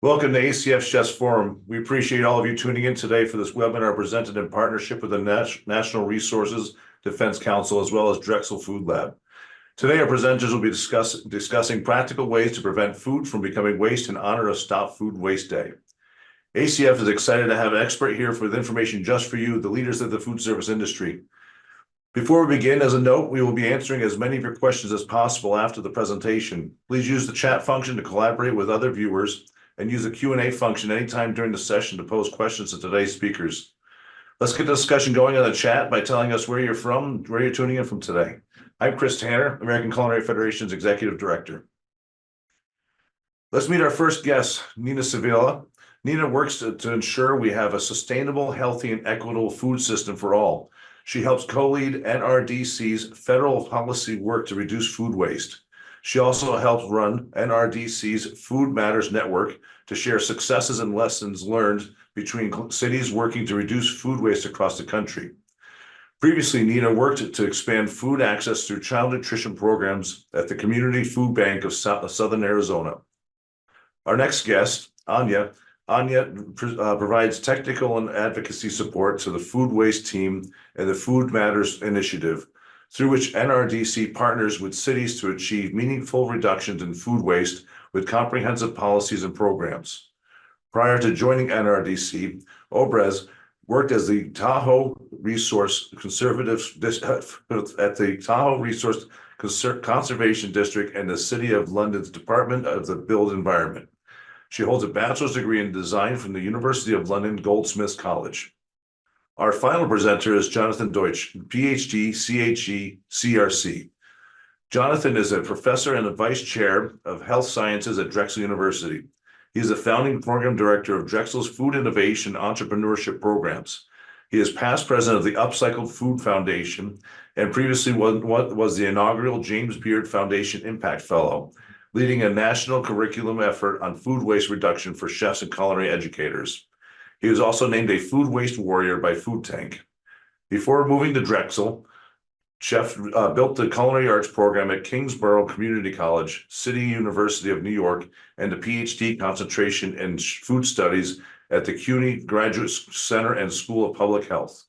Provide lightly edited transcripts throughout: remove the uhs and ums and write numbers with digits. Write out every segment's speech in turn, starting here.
Welcome to ACF Chefs Forum. We appreciate all of you tuning in today for this webinar presented in partnership with the National Resources Defense Council as well as Drexel Food Lab. Today, our presenters will be discussing practical ways to prevent food from becoming waste in honor of Stop Food Waste Day. ACF is excited to have an expert here with information just for you, the leaders of the food service industry. Before we begin, as a note, we will be answering as many of your questions as possible after the presentation. Please use the chat function to collaborate with other viewers and use the Q&A function anytime during the session to pose questions to today's speakers. Let's get the discussion going on the chat by telling us where you're from, where you're tuning in from today. I'm Chris Tanner, American Culinary Federation's Executive Director. Let's meet our first guest, Nina Sevilla. Nina works to ensure we have a sustainable, healthy, and equitable food system for all. She helps co-lead NRDC's federal policy work to reduce food waste. She also helps run NRDC's Food Matters Network to share successes and lessons learned between cities working to reduce food waste across the country. Previously, Nina worked to expand food access through child nutrition programs at the Community Food Bank of Southern Arizona. Our next guest, Anya provides technical and advocacy support to the food waste team and the Food Matters Initiative, through which NRDC partners with cities to achieve meaningful reductions in food waste with comprehensive policies and programs. Prior to joining NRDC, Obrez worked as the Tahoe Resource Conservative at the Tahoe Resource Conservation District and the City of London's Department of the Built Environment. She holds a bachelor's degree in design from the University of London Goldsmiths College. Our final presenter is Jonathan Deutsch, PhD, CHE, CRC. Jonathan is a professor and a vice chair of health sciences at Drexel University. He is the founding program director of Drexel's Food Innovation Entrepreneurship Programs. He is past president of the Upcycled Food Foundation and previously was the inaugural James Beard Foundation Impact Fellow, leading a national curriculum effort on food waste reduction for chefs and culinary educators. He was also named a food waste warrior by Food Tank. Before moving to Drexel, Chef built the culinary arts program at Kingsborough Community College, City University of New York, and a PhD concentration in food studies at the CUNY Graduate Center and School of Public Health.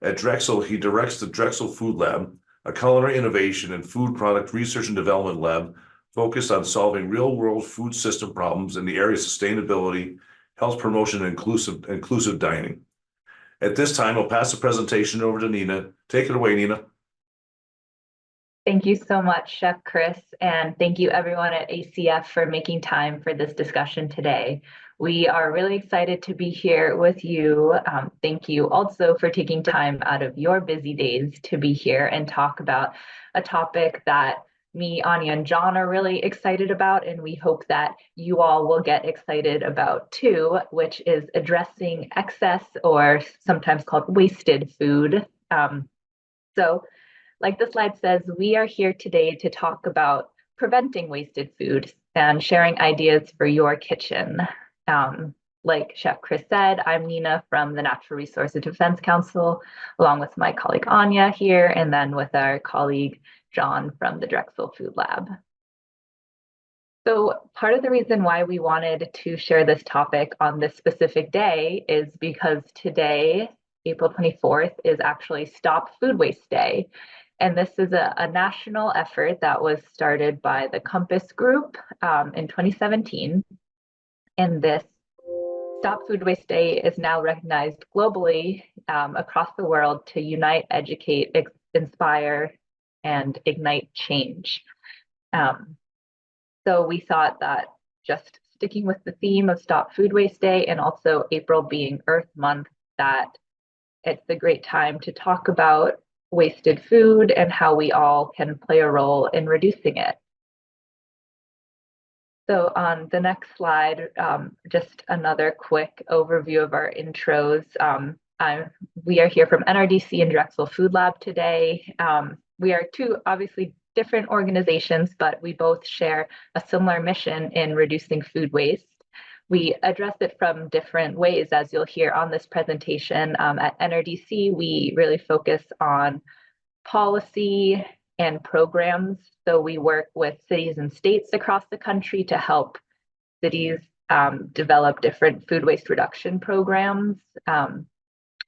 At Drexel, he directs the Drexel Food Lab, a culinary innovation and food product research and development lab focused on solving real-world food system problems in the area of sustainability, health promotion, and inclusive dining. At this time, I'll pass the presentation over to Nina. Take it away, Nina. Thank you so much, Chef Chris, and thank you everyone at ACF for making time for this discussion today. We are really excited to be here with you. Thank you also for taking time out of your busy days to be here and talk about a topic that me, Anya, and John are really excited about, and we hope that you all will get excited about too, which is addressing excess, or sometimes called wasted food. So like the slide says, we are here today to talk about preventing wasted food and sharing ideas for your kitchen. Like Chef Chris said, I'm Nina from the Natural Resources Defense Council, along with my colleague Anya here, and then with our colleague John from the Drexel Food Lab. So part of the reason why we wanted to share this topic on this specific day is because today, April 24th, is actually Stop Food Waste Day. And this is a national effort that was started by the Compass Group in 2017. And this Stop Food Waste Day is now recognized globally across the world to unite, educate, inspire, and ignite change. So we thought that just sticking with the theme of Stop Food Waste Day and also April being Earth Month, that it's a great time to talk about wasted food and how we all can play a role in reducing it. So on the next slide, just another quick overview of our intros. We are here from NRDC and Drexel Food Lab today. We are two obviously different organizations, but we both share a similar mission in reducing food waste. We address it from different ways, as you'll hear on this presentation. At NRDC, we really focus on policy and programs. So we work with cities and states across the country to help cities develop different food waste reduction programs.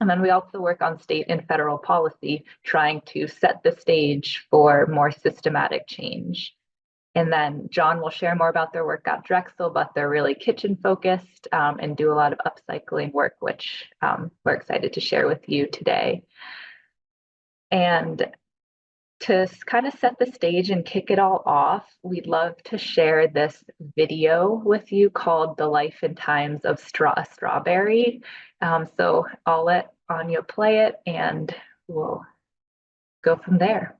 And then we also work on state and federal policy, trying to set the stage for more systematic change. And then John will share more about their work at Drexel, but they're really kitchen focused and do a lot of upcycling work, which we're excited to share with you today. And to kind of set the stage and kick it all off, we'd love to share this video with you called The Life and Times of a Strawberry. So I'll let Anya play it and we'll go from there.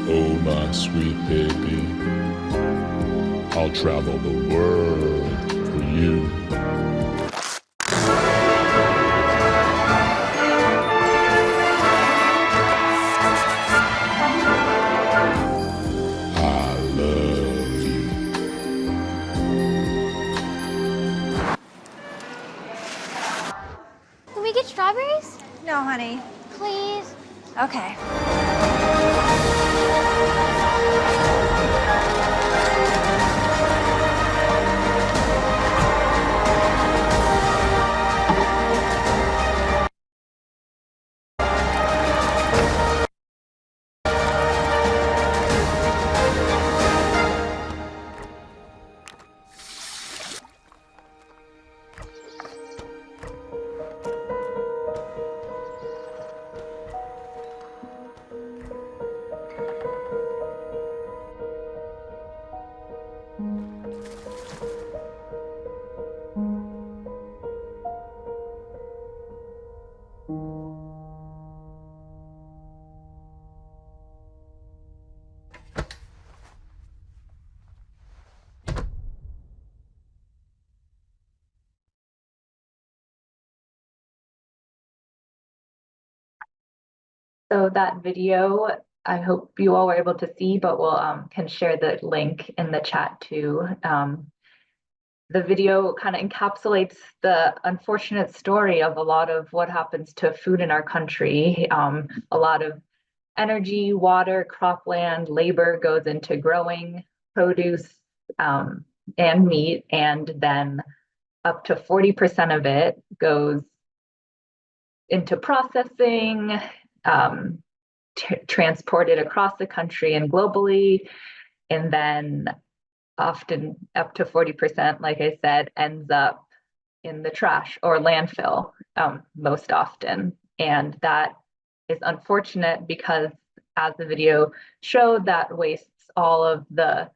Oh, my sweet baby, I'll travel the world for you. I love you. Can we get strawberries? No, honey. Please. Okay. So that video, I hope you all were able to see, but we'll can share the link in the chat too. The video kind of encapsulates the unfortunate story of a lot of what happens to food in our country. A lot of energy, water, cropland, labor goes into growing produce and meat, and then up to 40% of it goes into processing, transported across the country and globally, and then often up to 40%, like I said, ends up in the trash or landfill most often. And that is unfortunate because, as the video showed, that wastes all of the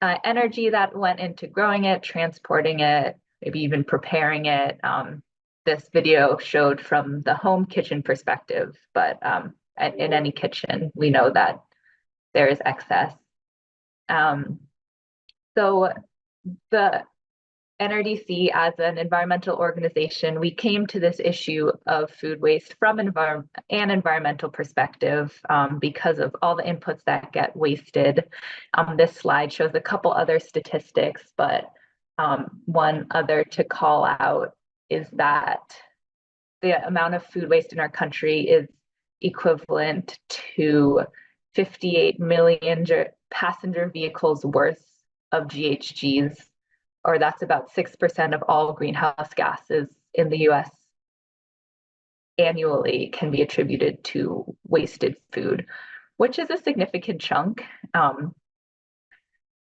energy that went into growing it, transporting it, maybe even preparing it. This video showed from the home kitchen perspective, but in any kitchen, we know that there is excess. So the NRDC, as an environmental organization, we came to this issue of food waste from an environmental perspective because of all the inputs that get wasted. This slide shows a couple other statistics, but one other to call out is that the amount of food waste in our country is equivalent to 58 million passenger vehicles worth of GHGs, or that's about 6% of all greenhouse gases in the US annually can be attributed to wasted food, which is a significant chunk.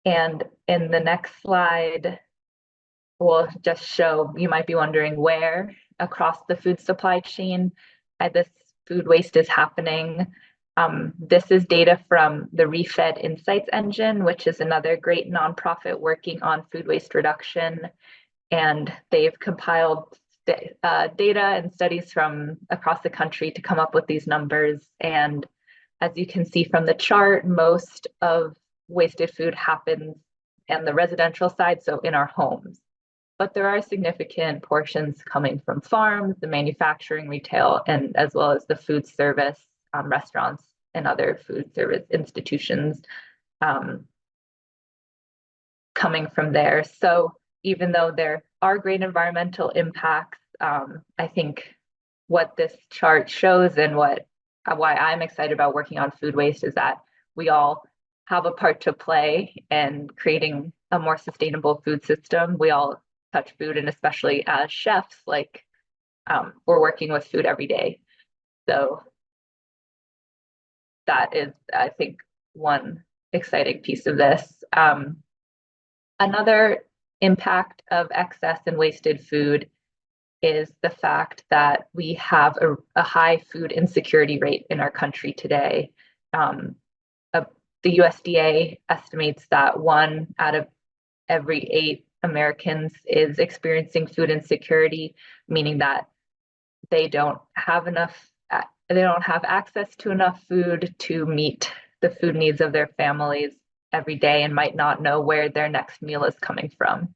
And in the next slide, we'll just show, you might be wondering where across the food supply chain this food waste is happening. This is data from the Refed Insights Engine, which is another great nonprofit working on food waste reduction. And they've compiled data and studies from across the country to come up with these numbers. And as you can see from the chart, most of wasted food happens and the residential side, so in our homes. But there are significant portions coming from farms, the manufacturing, retail, and as well as the food service, restaurants and other food service institutions coming from there. So even though there are great environmental impacts, I think what this chart shows and why I'm excited about working on food waste is that we all have a part to play in creating a more sustainable food system. We all touch food, and especially as chefs, like we're working with food every day. So that is, I think, one exciting piece of this. Another impact of excess and wasted food is the fact that we have a high food insecurity rate in our country today. The USDA estimates that 1 out of every 8 Americans is experiencing food insecurity, meaning that they don't have access to enough food to meet the food needs of their families every day and might not know where their next meal is coming from.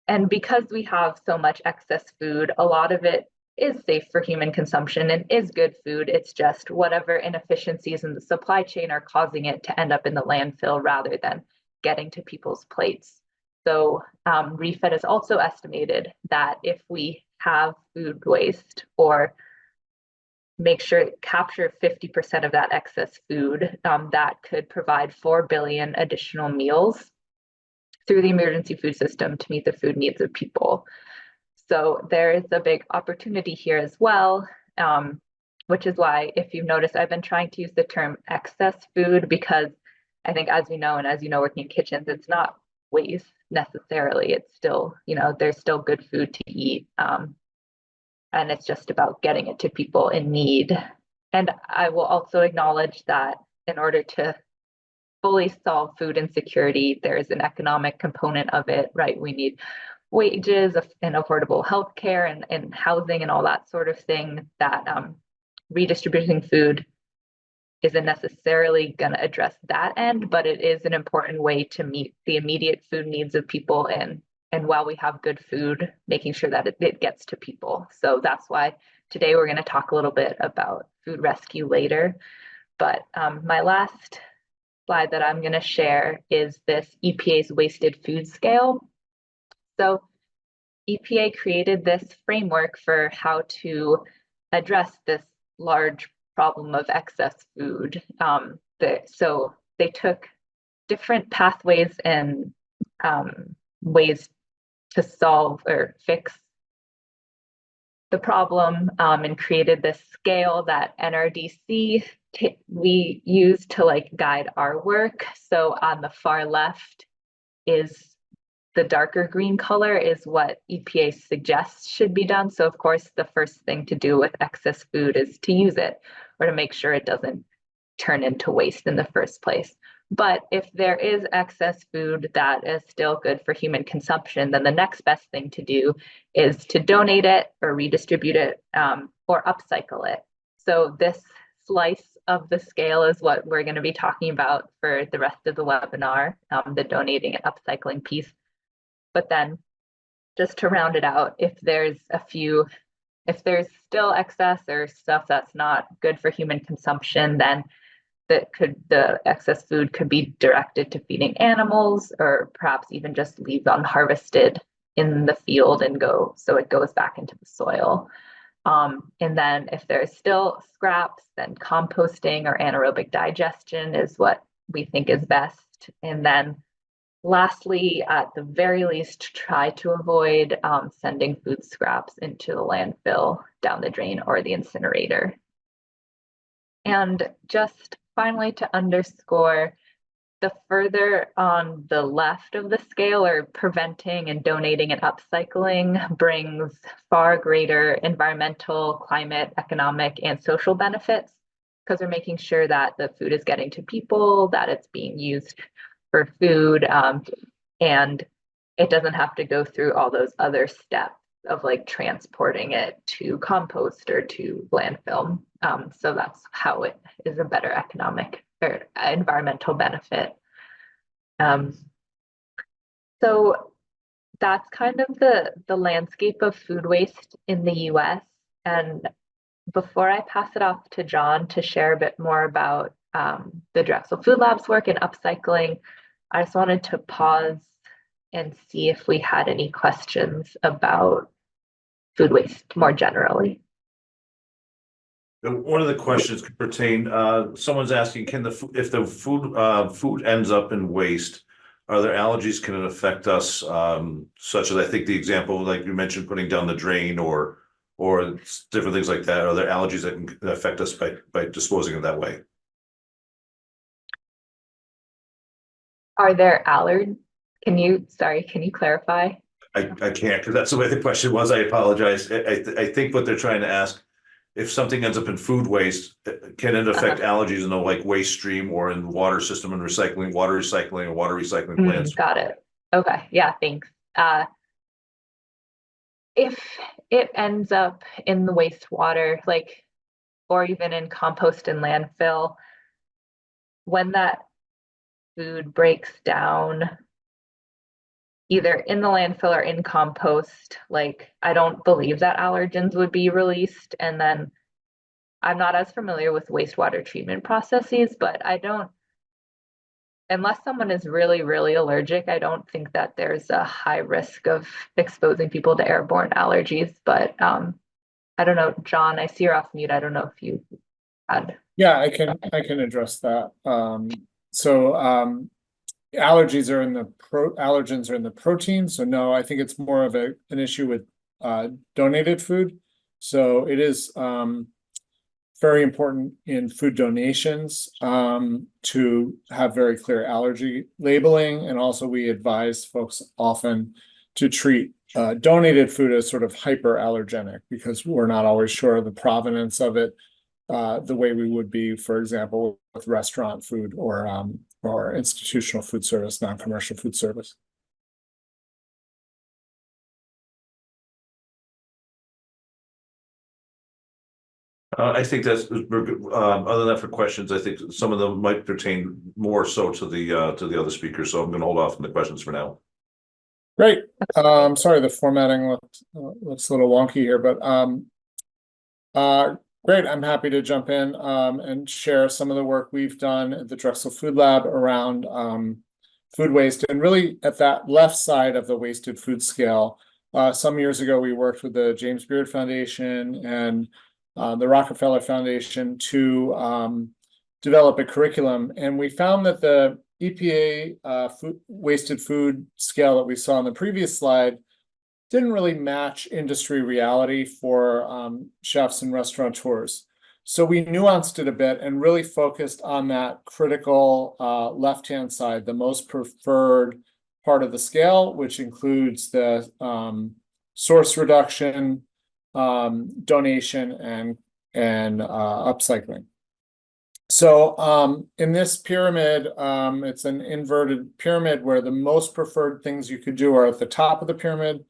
And because we have so much excess food, a lot of it is safe for human consumption and is good food. It's just whatever inefficiencies in the supply chain are causing it to end up in the landfill rather than getting to people's plates. So ReFed has also estimated that if we have food waste or capture 50% of that excess food, that could provide 4 billion additional meals through the emergency food system to meet the food needs of people. So there is a big opportunity here as well, which is why, if you've noticed, I've been trying to use the term excess food, because I think, as we know, and as you know, working in kitchens, it's not waste necessarily. It's still, there's still good food to eat. And it's just about getting it to people in need. And I will also acknowledge that in order to fully solve food insecurity, there's an economic component of it, right? We need wages and affordable healthcare and housing and all that sort of thing. That redistributing food isn't necessarily going to address that end, but it is an important way to meet the immediate food needs of people, and while we have good food, making sure that it gets to people. So that's why today we're going to talk a little bit about food rescue later. But my last slide that I'm going to share is this EPA's wasted food scale. So EPA created this framework for how to address this large problem of excess food. So they took different pathways and ways to solve or fix the problem, and created this scale that NRDC we use to guide our work. So on the far left is the darker green color is what EPA suggests should be done. So of course, the first thing to do with excess food is to use it, or to make sure it doesn't turn into waste in the first place. But if there is excess food that is still good for human consumption, then the next best thing to do is to donate it or redistribute it, or upcycle it. So this slice of the scale is what we're going to be talking about for the rest of the webinar, the donating and upcycling piece. But then, just to round it out, if there's still excess or stuff that's not good for human consumption, then the excess food could be directed to feeding animals, or perhaps even just leave unharvested in the field and so it goes back into the soil. And then if there's still scraps, then composting or anaerobic digestion is what we think is best. And then lastly, at the very least, try to avoid sending food scraps into the landfill, down the drain, or the incinerator. And just finally, to underscore, the further on the left of the scale, or preventing and donating and upcycling, brings far greater environmental, climate, economic, and social benefits, because we're making sure that the food is getting to people, that it's being used for food, and it doesn't have to go through all those other steps of transporting it to compost or to landfill. So that's how it is a better economic or environmental benefit. So that's kind of the landscape of food waste in the US. And before I pass it off to John to share a bit more about the Drexel Food Lab's work in upcycling, I just wanted to pause and see if we had any questions about food waste more generally. One of the questions could pertain, someone's asking, if the food ends up in waste, are there allergies, can it affect us? Such as, I think the example, like you mentioned, putting down the drain or different things like that. Are there allergies that can affect us by disposing of that way? Are there allergies? Can you clarify? I can't, because that's the way the question was. I apologize. I think what they're trying to ask, if something ends up in food waste, can it affect allergies in the like waste stream or in water system and water recycling plants? Got it. Okay. Yeah, thanks. If it ends up in the wastewater, or even in compost and landfill, when that food breaks down, either in the landfill or in compost, I don't believe that allergens would be released. And then I'm not as familiar with wastewater treatment processes, but unless someone is really, really allergic, I don't think that there's a high risk of exposing people to airborne allergies. But I don't know, John, I see you're off mute. I don't know if you had. Yeah, I can address that. Allergens are in the protein. So no, I think it's more of an issue with donated food. So it is very important in food donations to have very clear allergy labeling. And also we advise folks often to treat donated food as sort of hyperallergenic because we're not always sure of the provenance of it the way we would be, for example, with restaurant food or institutional food service, non-commercial food service. I think that's other than that for questions. I think some of them might pertain more so to the other speakers. So I'm going to hold off on the questions for now. Great. Sorry, the formatting looks a little wonky here, but great. I'm happy to jump in and share some of the work we've done at the Drexel Food Lab around food waste, and really at that left side of the wasted food scale. Some years ago, we worked with the James Beard Foundation and the Rockefeller Foundation to develop a curriculum, and we found that the EPA wasted food scale that we saw on the previous slide didn't really match industry reality for chefs and restaurateurs. So we nuanced it a bit and really focused on that critical left-hand side, the most preferred part of the scale, which includes the source reduction, donation, and upcycling. So in this pyramid, it's an inverted pyramid where the most preferred things you could do are at the top of the pyramid,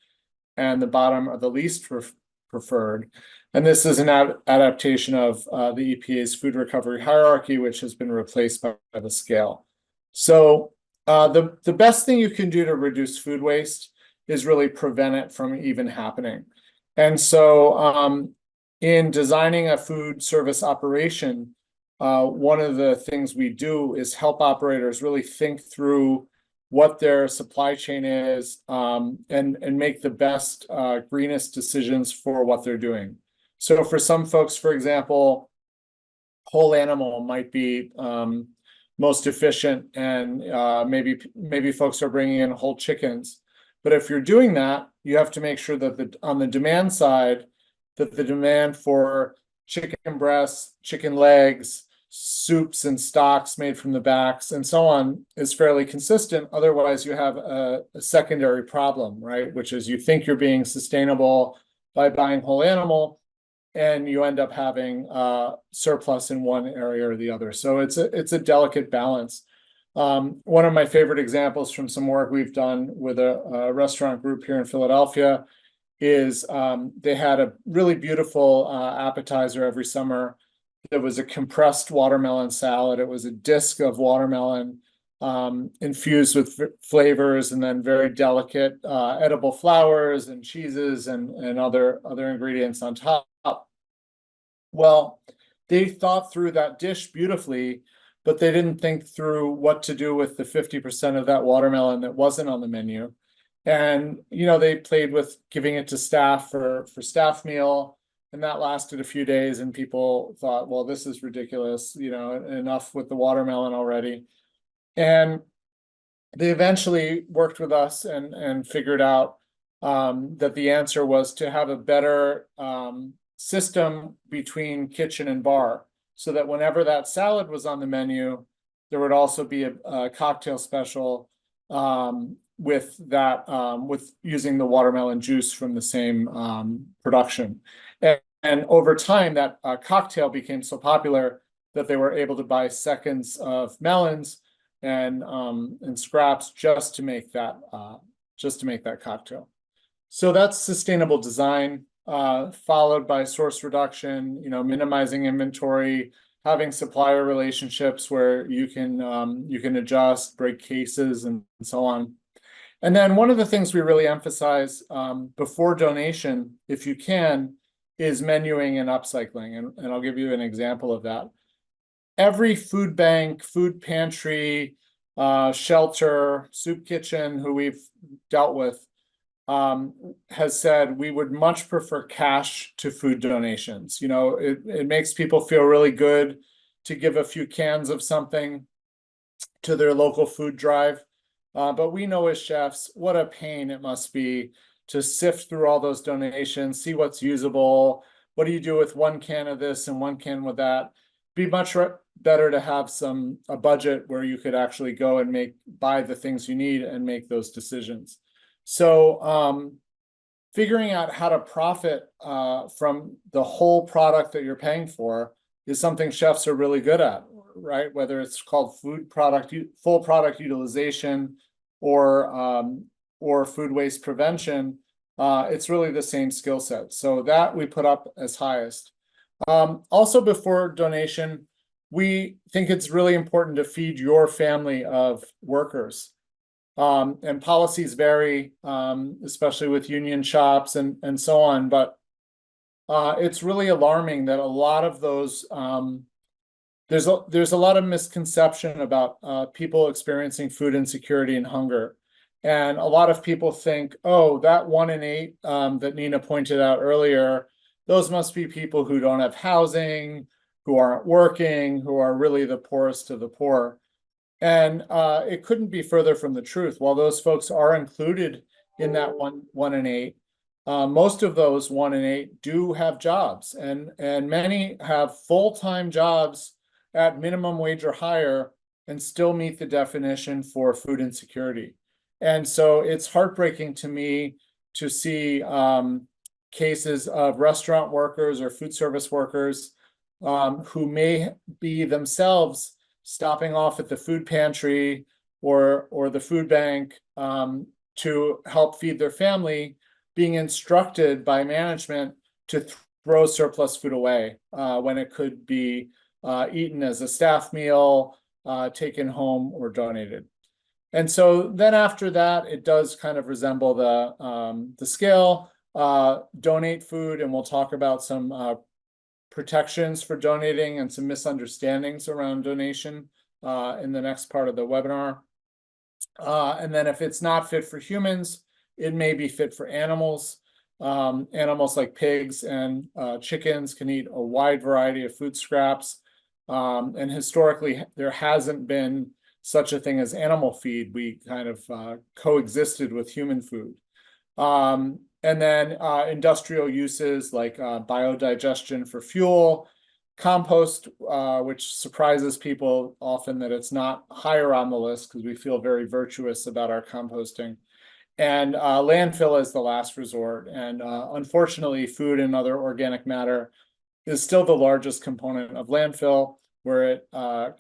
and the bottom are the least preferred. And this is an adaptation of the EPA's food recovery hierarchy, which has been replaced by the scale. So the best thing you can do to reduce food waste is really prevent it from even happening. And so in designing a food service operation, one of the things we do is help operators really think through what their supply chain is and make the best, greenest decisions for what they're doing. So for some folks, for example, whole animal might be most efficient, and maybe folks are bringing in whole chickens. But if you're doing that, you have to make sure that on the demand side, that the demand for chicken breasts, chicken legs, soups and stocks made from the backs and so on is fairly consistent. Otherwise, you have a secondary problem, right? Which is you think you're being sustainable by buying whole animal, and you end up having surplus in one area or the other. So it's a delicate balance. One of my favorite examples from some work we've done with a restaurant group here in Philadelphia is they had a really beautiful appetizer every summer. It was a compressed watermelon salad. It was a disc of watermelon infused with flavors, and then very delicate edible flours and cheeses and other ingredients on top. Well, they thought through that dish beautifully, but they didn't think through what to do with the 50% of that watermelon that wasn't on the menu. And, you know, they played with giving it to staff for staff meal, and that lasted a few days, and people thought, well, this is ridiculous, you know, enough with the watermelon already. And they eventually worked with us and figured out that the answer was to have a better system between kitchen and bar, so that whenever that salad was on the menu, there would also be a cocktail special with that, with using the watermelon juice from the same production. And over time, that cocktail became so popular that they were able to buy seconds of melons and scraps just to make that cocktail. So that's sustainable design, followed by source reduction, you know, minimizing inventory, having supplier relationships where you can adjust, break cases, and so on. And then one of the things we really emphasize before donation, if you can, is menuing and upcycling. And I'll give you an example of that. Every food bank, food pantry, shelter, soup kitchen who we've dealt with has said we would much prefer cash to food donations. You know, it makes people feel really good to give a few cans of something to their local food drive. But we know as chefs what a pain it must be to sift through all those donations, see what's usable. What do you do with one can of this and one can with that? Be much better to have a budget where you could actually go and buy the things you need and make those decisions. So figuring out how to profit from the whole product that you're paying for is something chefs are really good at, right? Whether it's called full product utilization or food waste prevention, it's really the same skill set. So that we put up as highest. Also, before donation, we think it's really important to feed your family of workers. And policies vary, especially with union shops and so on. But it's really alarming that a lot of those, there's a lot of misconception about people experiencing food insecurity and hunger. And a lot of people think, oh, that 1 in 8 that Nina pointed out earlier, those must be people who don't have housing, who aren't working, who are really the poorest of the poor. And it couldn't be further from the truth. While those folks are included in that one in 8, most of those 1 in 8 do have jobs, and many have full-time jobs at minimum wage or higher and still meet the definition for food insecurity. And so it's heartbreaking to me to see cases of restaurant workers or food service workers who may be themselves stopping off at the food pantry or the food bank to help feed their family, being instructed by management to throw surplus food away when it could be eaten as a staff meal, taken home, or donated. And so then after that, it does kind of resemble the scale. Donate food, and we'll talk about some protections for donating and some misunderstandings around donation in the next part of the webinar. And then if it's not fit for humans, it may be fit for animals. Animals like pigs and chickens can eat a wide variety of food scraps. And historically, there hasn't been such a thing as animal feed. We kind of coexisted with human food. And then industrial uses like biodigestion for fuel, compost, which surprises people often that it's not higher on the list because we feel very virtuous about our composting. And landfill is the last resort. And unfortunately, food and other organic matter is still the largest component of landfill, where it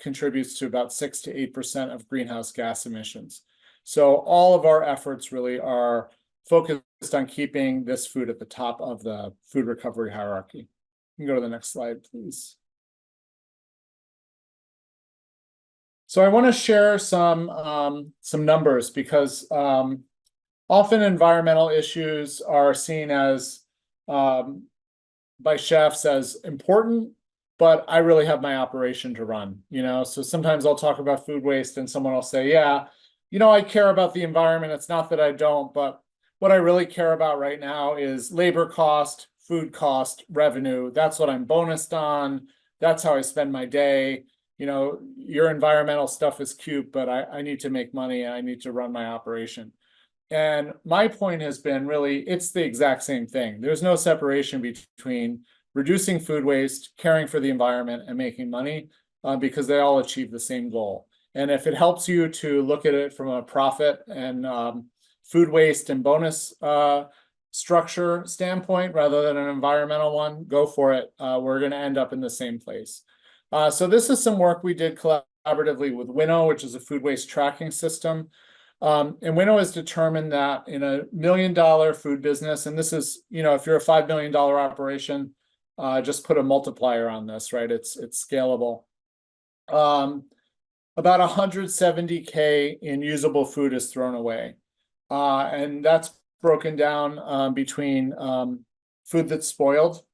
contributes to about 6 to 8% of greenhouse gas emissions. So all of our efforts really are focused on keeping this food at the top of the food recovery hierarchy. You can go to the next slide, please. So I want to share some numbers because often environmental issues are seen as by chefs as important, but I really have my operation to run, you know? So sometimes I'll talk about food waste and someone will say, yeah, you know, I care about the environment. It's not that I don't, but what I really care about right now is labor cost, food cost, revenue. That's what I'm bonused on. That's how I spend my day. You know, your environmental stuff is cute, but I need to make money and I need to run my operation. And my point has been really, it's the exact same thing. There's no separation between reducing food waste, caring for the environment, and making money because they all achieve the same goal. And if it helps you to look at it from a profit and food waste and bonus structure standpoint rather than an environmental one, go for it. We're going to end up in the same place. So this is some work we did collaboratively with Winnow, which is a food waste tracking system. And Winnow has determined that in a $1 million food business, and this is, you know, if you're a $5 million operation, just put a multiplier on this, right? It's scalable. About 170K in usable food is thrown away. And that's broken down between food that's spoiled,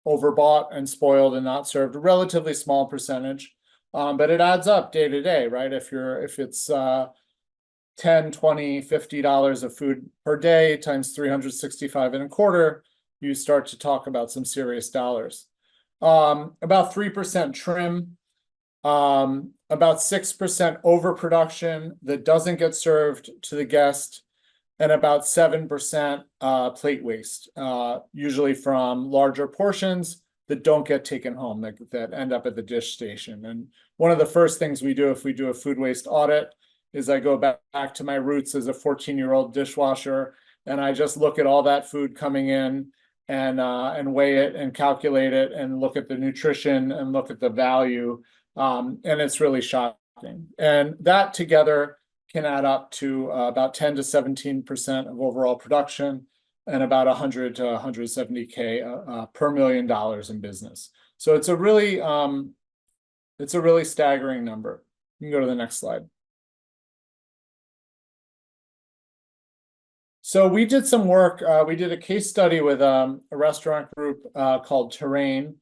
overbought and spoiled and not served, a relatively small percentage. But it adds up day to day, right? If it's $10, $20, $50 of food per day times 365 and a quarter, you start to talk about some serious dollars. About 3% trim, about 6% overproduction that doesn't get served to the guest, and about 7% plate waste, usually from larger portions that don't get taken home, that end up at the dish station. And one of the first things we do if we do a food waste audit is I go back to my roots as a 14-year-old dishwasher, and I just look at all that food coming in and weigh it and calculate it and look at the nutrition and look at the value. And it's really shocking. And that together can add up to about 10 to 17% of overall production and about 100 to 170K per $1 million in business. So it's a really staggering number. You can go to the next slide. So we did some work. We did a case study with a restaurant group called Terrain.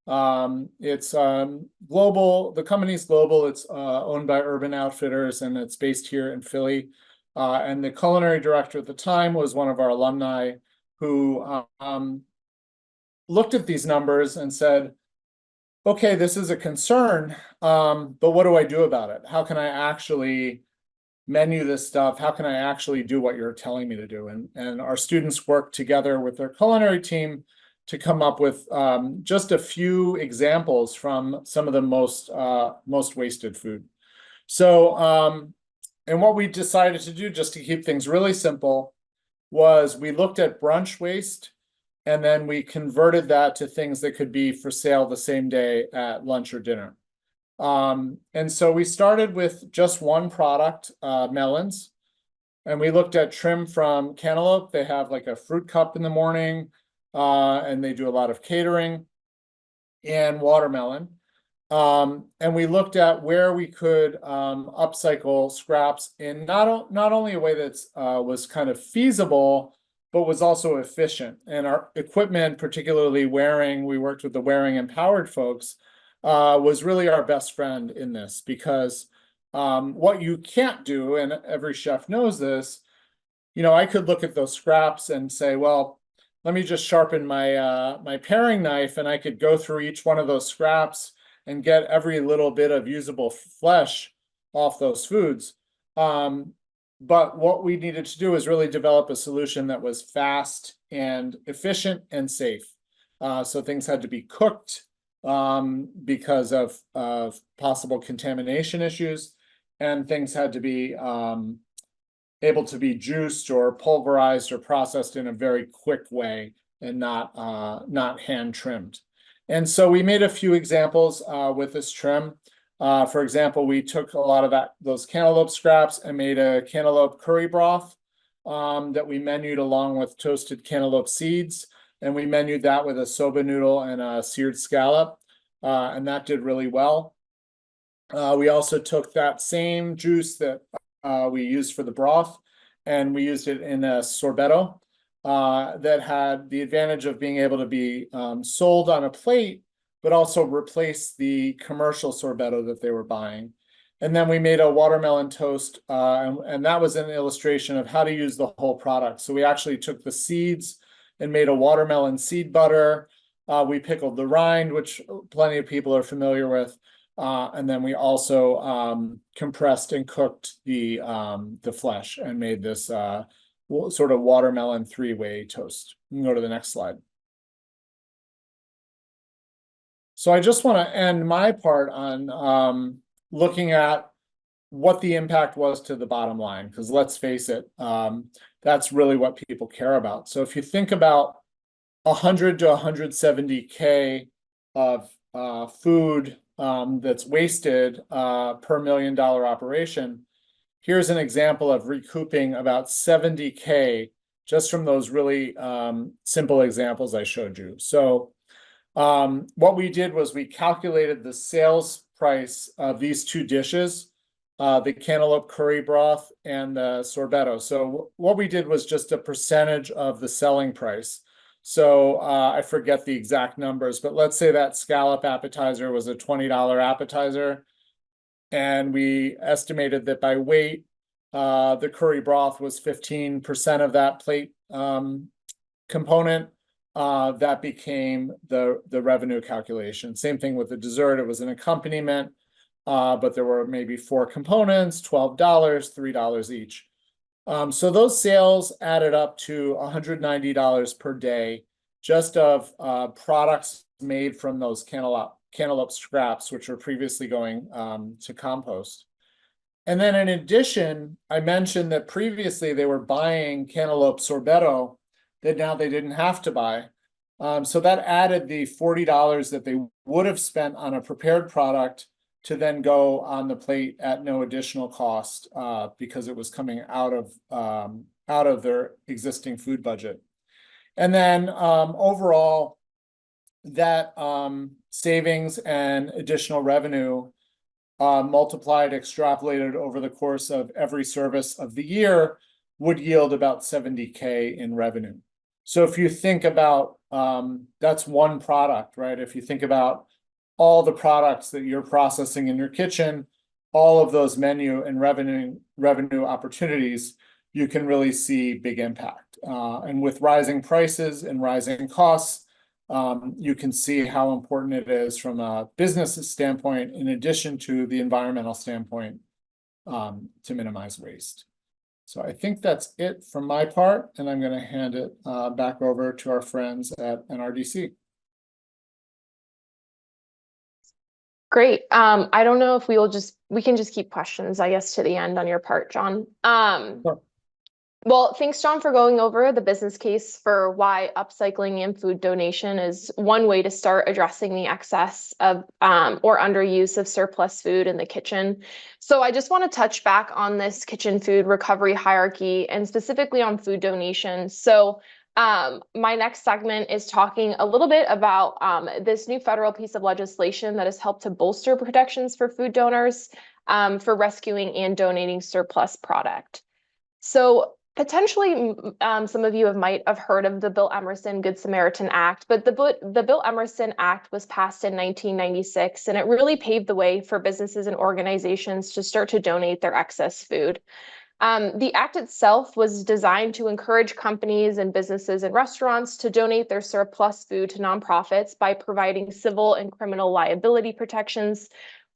It's global. The company's global. It's owned by Urban Outfitters, and it's based here in Philly. And the culinary director at the time was one of our alumni who looked at these numbers and said, okay, this is a concern, but what do I do about it? How can I actually menu this stuff? How can I actually do what you're telling me to do? And our students worked together with their culinary team to come up with just a few examples from some of the most wasted food. So, and what we decided to do, just to keep things really simple, was we looked at brunch waste, and then we converted that to things that could be for sale the same day at lunch or dinner. And so we started with just one product, melons, and we looked at trim from cantaloupe. They have like a fruit cup in the morning, and they do a lot of catering, and watermelon. And we looked at where we could upcycle scraps in not only a way that was kind of feasible, but was also efficient. And our equipment, particularly Waring, we worked with the Waring Empowered folks, was really our best friend in this, because what you can't do, and every chef knows this, you know, I could look at those scraps and say, well, let me just sharpen my my paring knife, and I could go through each one of those scraps and get every little bit of usable flesh off those foods. But what we needed to do is really develop a solution that was fast and efficient and safe. So things had to be cooked because of possible contamination issues, and things had to be able to be juiced or pulverized or processed in a very quick way and not hand trimmed. And so we made a few examples with this trim. For example, we took a lot of those cantaloupe scraps and made a cantaloupe curry broth that we menued along with toasted cantaloupe seeds. And we menued that with a soba noodle and a seared scallop. And that did really well. We also took that same juice that we used for the broth, and we used it in a sorbetto that had the advantage of being able to be sold on a plate, but also replace the commercial sorbetto that they were buying. And then we made a watermelon toast, and that was an illustration of how to use the whole product. So we actually took the seeds and made a watermelon seed butter. We pickled the rind, which plenty of people are familiar with. And then we also compressed and cooked the flesh and made this sort of watermelon three-way toast. You can go to the next slide. So I just want to end my part on looking at what the impact was to the bottom line, because let's face it, that's really what people care about. So if you think about 100 to 170K of food that's wasted per $1 million operation, here's an example of recouping about 70K just from those really simple examples I showed you. So what we did was we calculated the sales price of these two dishes, the cantaloupe curry broth and the sorbetto. So what we did was just a percentage of the selling price. So I forget the exact numbers, but let's say that scallop appetizer was a $20 appetizer. And we estimated that by weight, the curry broth was 15% of that plate component. That became the revenue calculation. Same thing with the dessert. It was an accompaniment, but there were maybe 4 components, $12, $3 each. So those sales added up to $190 per day, just of products made from those cantaloupe scraps, which were previously going to compost. And then in addition, I mentioned that previously they were buying cantaloupe sorbetto that now they didn't have to buy. So that added the $40 that they would have spent on a prepared product to then go on the plate at no additional cost because it was coming out of their existing food budget. And then overall, that savings and additional revenue multiplied, extrapolated over the course of every service of the year would yield about 70K in revenue. So if you think about, that's one product, right? If you think about all the products that you're processing in your kitchen, all of those menu and revenue opportunities, you can really see big impact. And with rising prices and rising costs, you can see how important it is from a business standpoint, in addition to the environmental standpoint, to minimize waste. So I think that's it from my part, and I'm going to hand it back over to our friends at NRDC. Great. I don't know if we can just keep questions, I guess, to the end on your part, John. Sure. Well, thanks, John, for going over the business case for why upcycling and food donation is one way to start addressing the excess of or underuse of surplus food in the kitchen. So I just want to touch back on this kitchen food recovery hierarchy and specifically on food donation. So my next segment is talking a little bit about this new federal piece of legislation that has helped to bolster protections for food donors for rescuing and donating surplus product. So potentially, some of you might have heard of the Bill Emerson Good Samaritan Act, but the Bill Emerson Act was passed in 1996, and it really paved the way for businesses and organizations to start to donate their excess food. The act itself was designed to encourage companies and businesses and restaurants to donate their surplus food to nonprofits by providing civil and criminal liability protections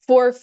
for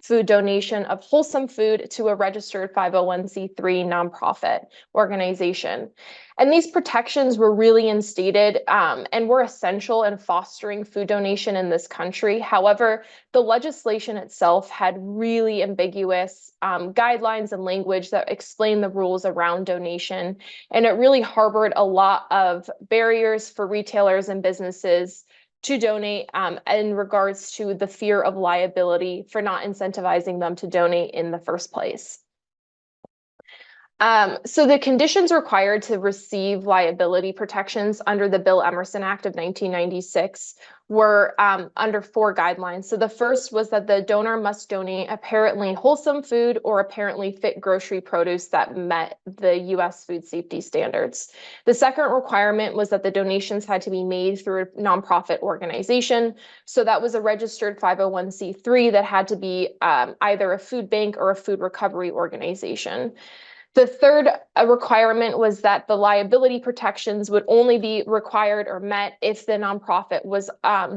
food donation of wholesome food to a registered 501c3 nonprofit organization. And these protections were really instated and were essential in fostering food donation in this country. However, the legislation itself had really ambiguous guidelines and language that explain the rules around donation. And it really harbored a lot of barriers for retailers and businesses to donate in regards to the fear of liability for not incentivizing them to donate in the first place. So the conditions required to receive liability protections under the Bill Emerson Act of 1996 were under 4 guidelines. So the first was that the donor must donate apparently wholesome food or apparently fit grocery produce that met the U.S. food safety standards. The second requirement was that the donations had to be made through a nonprofit organization. So that was a registered 501c3 that had to be either a food bank or a food recovery organization. The third requirement was that the liability protections would only be required or met if the nonprofit was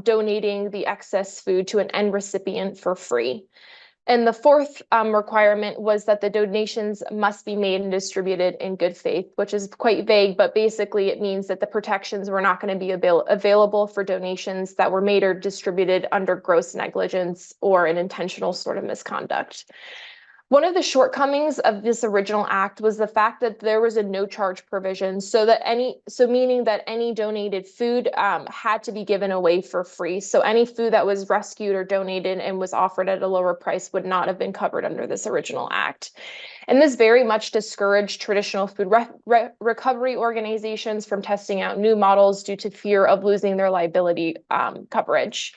donating the excess food to an end recipient for free. And the fourth requirement was that the donations must be made and distributed in good faith, which is quite vague, but basically it means that the protections were not going to be available for donations that were made or distributed under gross negligence or an intentional sort of misconduct. One of the shortcomings of this original act was the fact that there was a no charge provision, meaning that any donated food had to be given away for free. So any food that was rescued or donated and was offered at a lower price would not have been covered under this original act. And this very much discouraged traditional food recovery organizations from testing out new models due to fear of losing their liability coverage.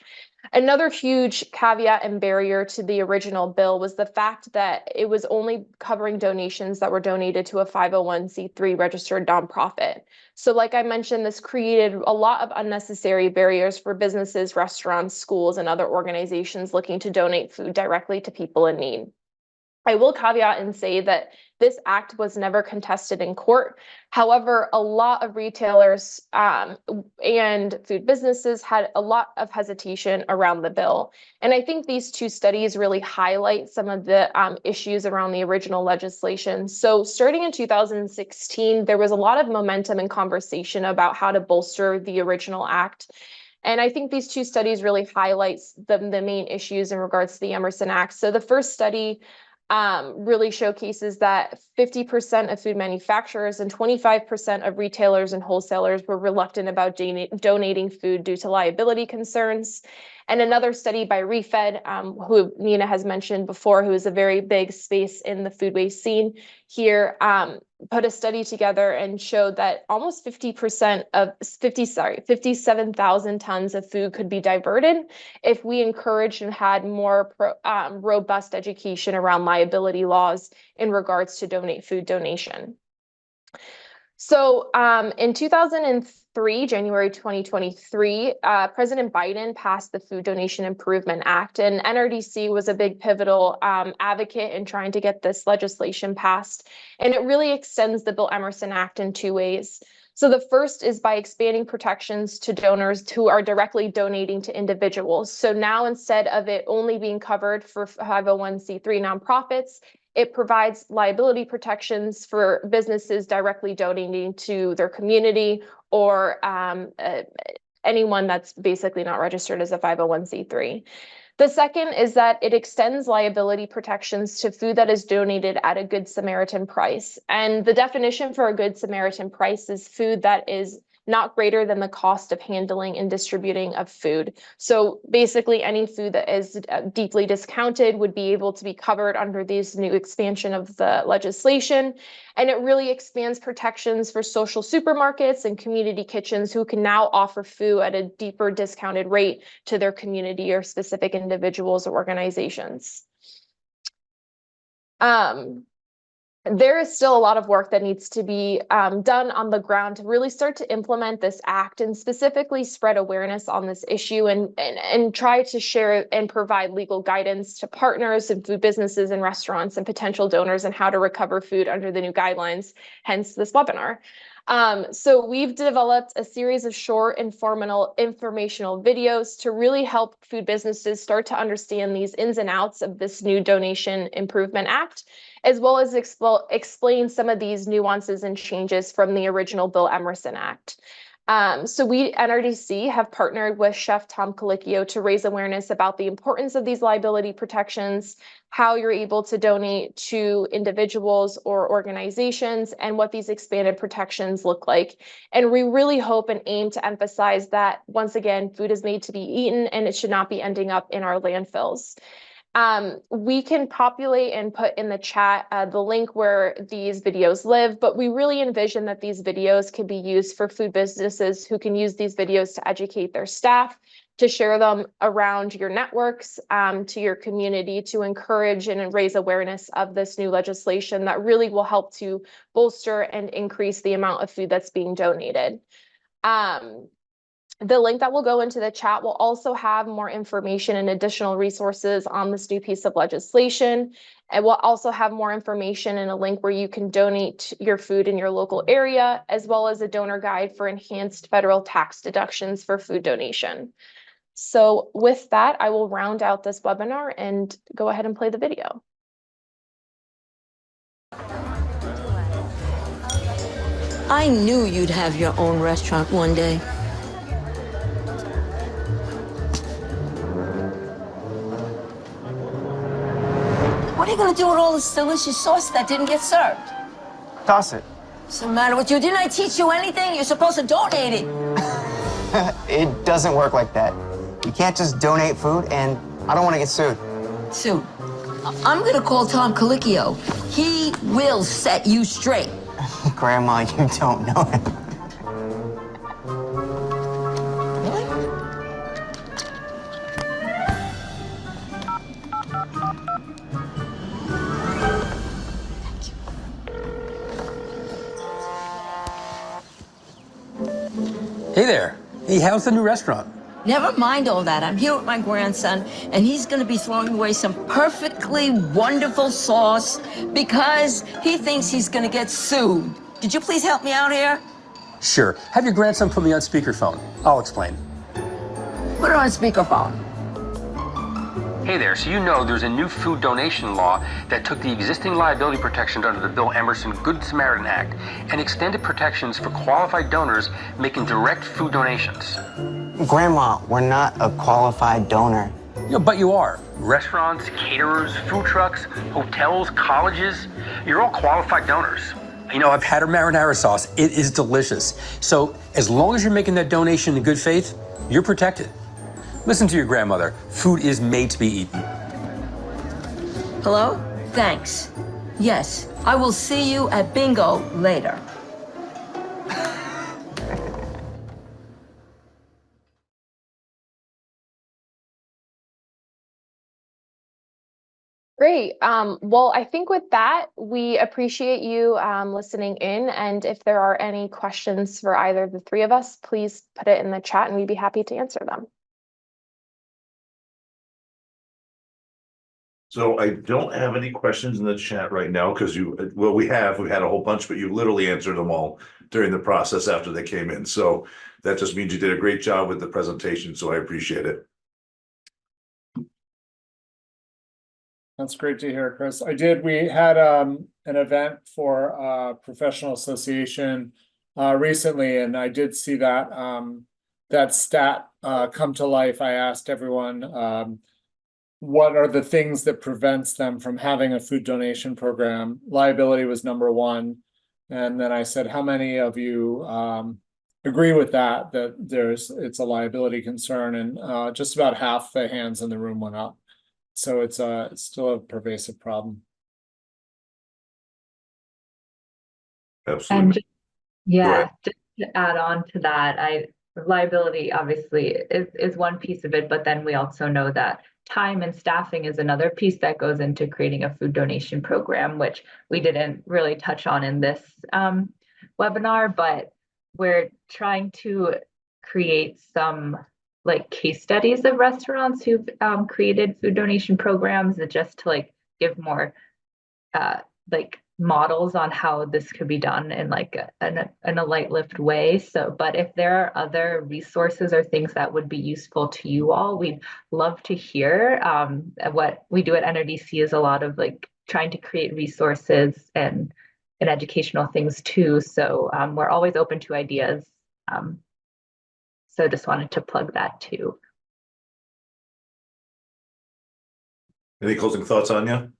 Another huge caveat and barrier to the original bill was the fact that it was only covering donations that were donated to a 501c3 registered nonprofit. So like I mentioned, this created a lot of unnecessary barriers for businesses, restaurants, schools, and other organizations looking to donate food directly to people in need. I will caveat and say that this act was never contested in court. However, a lot of retailers and food businesses had a lot of hesitation around the bill. And I think these 2 studies really highlight some of the issues around the original legislation. So starting in 2016, there was a lot of momentum and conversation about how to bolster the original act. And I think these 2 studies really highlights the main issues in regards to the Emerson Act. So the first study really showcases that 50% of food manufacturers and 25% of retailers and wholesalers were reluctant about donating food due to liability concerns. And another study by Refed, who Nina has mentioned before, who is a very big space in the food waste scene here, put a study together and showed that almost 57,000 tons of food could be diverted if we encouraged and had more robust education around liability laws in regards to food donation. So in 2003, January 2023, President Biden passed the Food Donation Improvement Act, and NRDC was a big pivotal advocate in trying to get this legislation passed. And it really extends the Bill Emerson Act in 2 ways. So the first is by expanding protections to donors who are directly donating to individuals. So now instead of it only being covered for 501c3 nonprofits, it provides liability protections for businesses directly donating to their community or anyone that's basically not registered as a 501c3. The second is that it extends liability protections to food that is donated at a Good Samaritan price. And the definition for a Good Samaritan price is food that is not greater than the cost of handling and distributing of food. So basically any food that is deeply discounted would be able to be covered under this new expansion of the legislation. And it really expands protections for social supermarkets and community kitchens who can now offer food at a deeper discounted rate to their community or specific individuals or organizations. There is still a lot of work that needs to be done on the ground to really start to implement this act and specifically spread awareness on this issue and try to share and provide legal guidance to partners and food businesses and restaurants and potential donors on how to recover food under the new guidelines, hence this webinar. So we've developed a series of short informational videos to really help food businesses start to understand these ins and outs of this new Donation Improvement Act, as well as explain some of these nuances and changes from the original Bill Emerson Act. So we, NRDC, have partnered with Chef Tom Colicchio to raise awareness about the importance of these liability protections, how you're able to donate to individuals or organizations, and what these expanded protections look like. And we really hope and aim to emphasize that, once again, food is made to be eaten and it should not be ending up in our landfills. We can populate and put in the chat the link where these videos live, but we really envision that these videos can be used for food businesses who can use these videos to educate their staff, to share them around your networks, to your community, to encourage and raise awareness of this new legislation that really will help to bolster and increase the amount of food that's being donated. The link that will go into the chat will also have more information and additional resources on this new piece of legislation. It will also have more information and a link where you can donate your food in your local area, as well as a donor guide for enhanced federal tax deductions for food donation. So with that, I will round out this webinar and go ahead and play the video. I knew you'd have your own restaurant one day. What are you gonna do with all this delicious sauce that didn't get served? Toss it. What's the matter with you? Didn't I teach you anything? You're supposed to donate it. It doesn't work like that. You can't just donate food, and I don't want to get sued. Sue, I'm gonna call Tom Colicchio. He will set you straight. Grandma, you don't know him. Really? Hey there. Hey, how's the new restaurant? Never mind all that. I'm here with my grandson, and he's gonna be throwing away some perfectly wonderful sauce because he thinks he's gonna get sued. Could you please help me out here? Sure. Have your grandson put me on speakerphone. I'll explain. Put her on speakerphone. Hey there. So you know there's a new food donation law that took the existing liability protections under the Bill Emerson Good Samaritan Act and extended protections for qualified donors making direct food donations. Grandma, we're not a qualified donor. But you are. Restaurants, caterers, food trucks, hotels, colleges, you're all qualified donors. I've had her marinara sauce. It is delicious. So as long as you're making that donation in good faith, you're protected. Listen to your grandmother. Food is made to be eaten. Hello? Thanks. Yes, I will see you at bingo later. Great. Well, I think with that, we appreciate you listening in. And if there are any questions for either of the three of us, please put it in the chat and we'd be happy to answer them. So I don't have any questions in the chat right now because we've had a whole bunch, but you literally answered them all during the process after they came in. So that just means you did a great job with the presentation. So I appreciate it. That's great to hear, Chris. We had an event for professional association recently, and I did see that that stat come to life. I asked everyone what are the things that prevents them from having a food donation program. Liability was number one. And then I said, how many of you agree with that it's a liability concern? And just about half the hands in the room went up. So it's still a pervasive problem. Absolutely. And just to add on to that, liability obviously is one piece of it, but then we also know that time and staffing is another piece that goes into creating a food donation program, which we didn't really touch on in this webinar, but we're trying to create some case studies of restaurants who've created food donation programs, and just to give more models on how this could be done in in a light lift way. So, but if there are other resources or things that would be useful to you all, we'd love to hear. What we do at NRDC is a lot of trying to create resources and educational things too. So we're always open to ideas. So just wanted to plug that too. Any closing thoughts, Anya?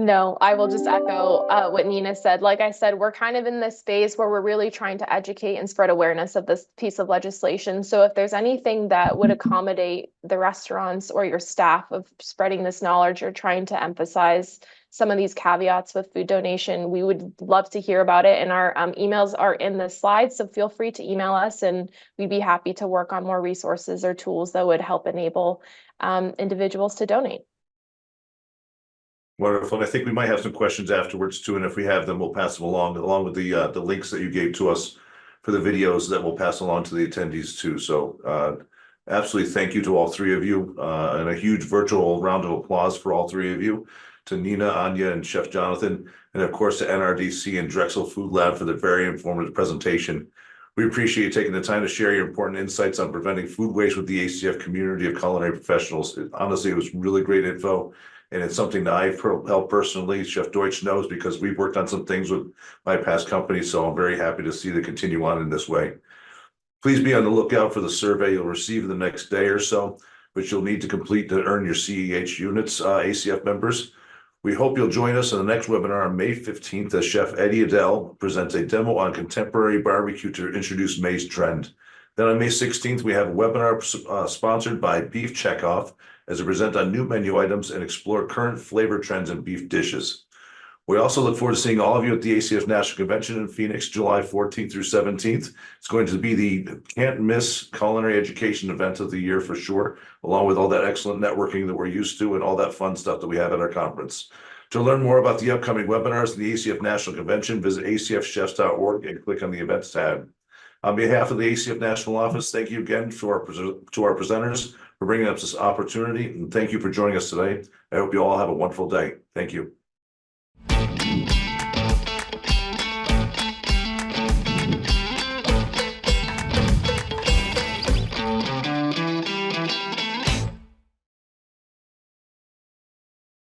No, I will just echo what Nina said. Like I said, we're kind of in this phase where we're really trying to educate and spread awareness of this piece of legislation. So if there's anything that would accommodate the restaurants or your staff of spreading this knowledge or trying to emphasize some of these caveats with food donation, we would love to hear about it. And our emails are in the slides, so feel free to email us and we'd be happy to work on more resources or tools that would help enable individuals to donate. Wonderful. And I think we might have some questions afterwards too. And if we have them, we'll pass them along with the links that you gave to us for the videos that we'll pass along to the attendees too. So absolutely thank you to all three of you, and a huge virtual round of applause for all three of you, to Nina, Anya, and Chef Jonathan, and of course to NRDC and Drexel Food Lab for the very informative presentation. We appreciate you taking the time to share your important insights on preventing food waste with the ACF community of culinary professionals. Honestly, it was really great info. And it's something that I've helped personally. Chef Deutsch knows because we've worked on some things with my past company. So I'm very happy to see that continue on in this way. Please be on the lookout for the survey you'll receive the next day or so, which you'll need to complete to earn your CEH units, ACF members. We hope you'll join us in the next webinar on May 15th as Chef Eddie Adele presents a demo on contemporary barbecue to introduce May's trend. Then on May 16th, we have a webinar sponsored by Beef Checkoff as we present on new menu items and explore current flavor trends in beef dishes. We also look forward to seeing all of you at the ACF National Convention in Phoenix, July 14th through 17th. It's going to be the can't miss culinary education event of the year for sure, along with all that excellent networking that we're used to and all that fun stuff that we have at our conference. To learn more about the upcoming webinars in the ACF National Convention, visit acfchefs.org and click on the events tab. On behalf of the ACF National Office, thank you again to our presenters for bringing us this opportunity, and thank you for joining us today. I hope you all have a wonderful day. Thank you.